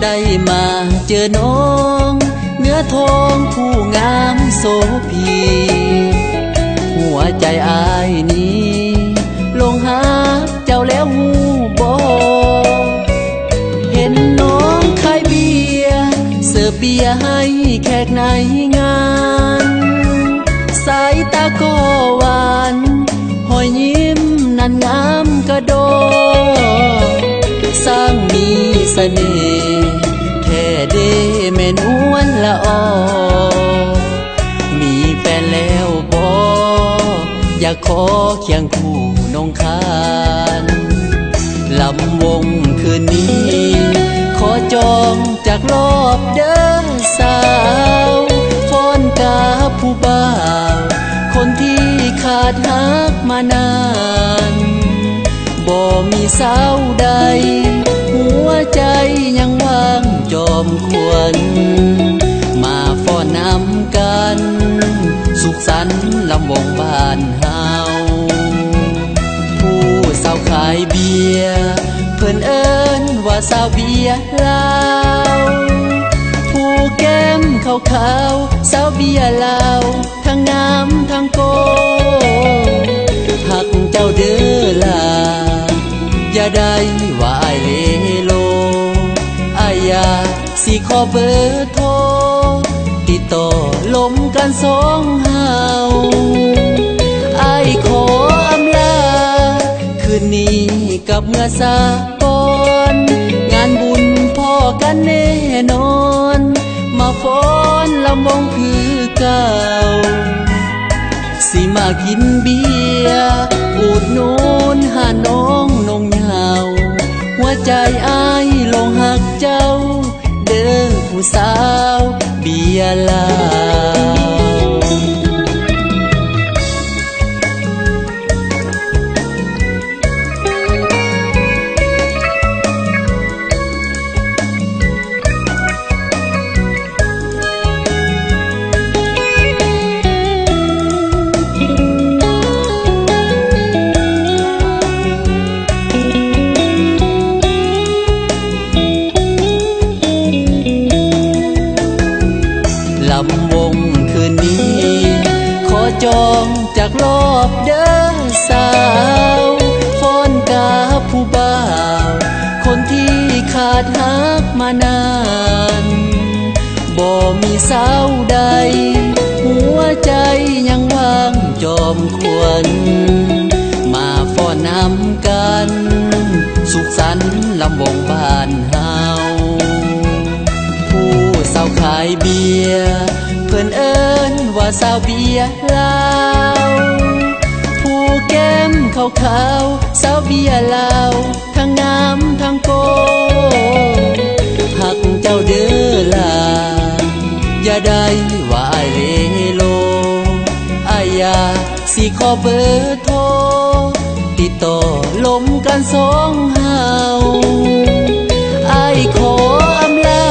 ได้มาเจอน้องเนื้อทองผู้งามโสภีหัวใจอายนี้ลงหาเจ้าแล้วหูบ่เห็นน้องขายเบียร์เสิร์ฟเบียร์ให้แขกในงานสายตาก็หวานหอยยิ้มนั้นงามกระโดสร้างมีเสน่ห์แท้เด้แม่นวลละออมีแฟนแล้วบ่อยากขอเคียงคู่น้องคานลำวงคืนนี้ขอจองจากรอบเด้อสาวฟ้อนกาผู้บ่าวคนที่ขาดหักมานานบ่มีสาวใดหัวใจยังว่างจอมควรมาฟ้อนนำกันสุขสันต์ลำวงบ้านเฮาผู้สาวขายเบียร์เพิ่นเอิ้นว่าสาวเบียร์ลาวผู้แก้มขาวๆสาวเบียร์ลาวทั้งงามทั้งโกหักเจ้าเด้อล่ะอย่าได้ว่าอายเลโลอายอยากสิขอเบอร์โทรติดต่อลมกันสองเฮาอายขออำลาคืนนี้กับเมื่อสาก่อนงานบุญพ่อกันแน่นอนมาฟ้อนลำวงคือเก่าสิมากินเบียร์อูดนูนหาน้องนงเหาหัวใจอายลงหักเจ้าเด้อผู้สาวเบียร์ลาวลำวงคืนนี้ขอจองจากรอบเด้อสาวฟ้อนกาผู้บ่าวคนที่ขาดหักมานานบ่มีสาวใดหัวใจยังว่างจอมควรมาฟ้อนนำกันสุขสันต์ลำวงบ้านเฮาสาวขายเบียร์เพิ่นเอิ้นว่าสาวเบียร์ลาวผู้แก้มขาวๆสาวเบียร์ลาวทั้งงามทั้งโกหักเจ้าเด้อล่ะอย่าได้ว่าอายเลโลอายอยากสิขอเบอร์โทรติดต่อลมกันสองเฮาอายขออำลา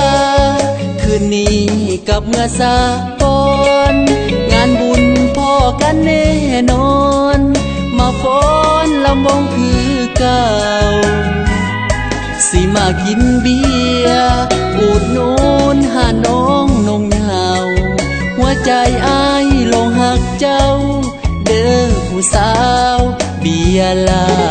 คืนนี้กับเมื่อสาก่อนงานบุญพ่อกันแน่นอนมาฟ้อนลำวงคือเก่าสิมากินเบียร์อูดนูนหาน้องนงเหาหัวใจอายลงหักเจ้าเด้อผู้สาวเบียร์ลาว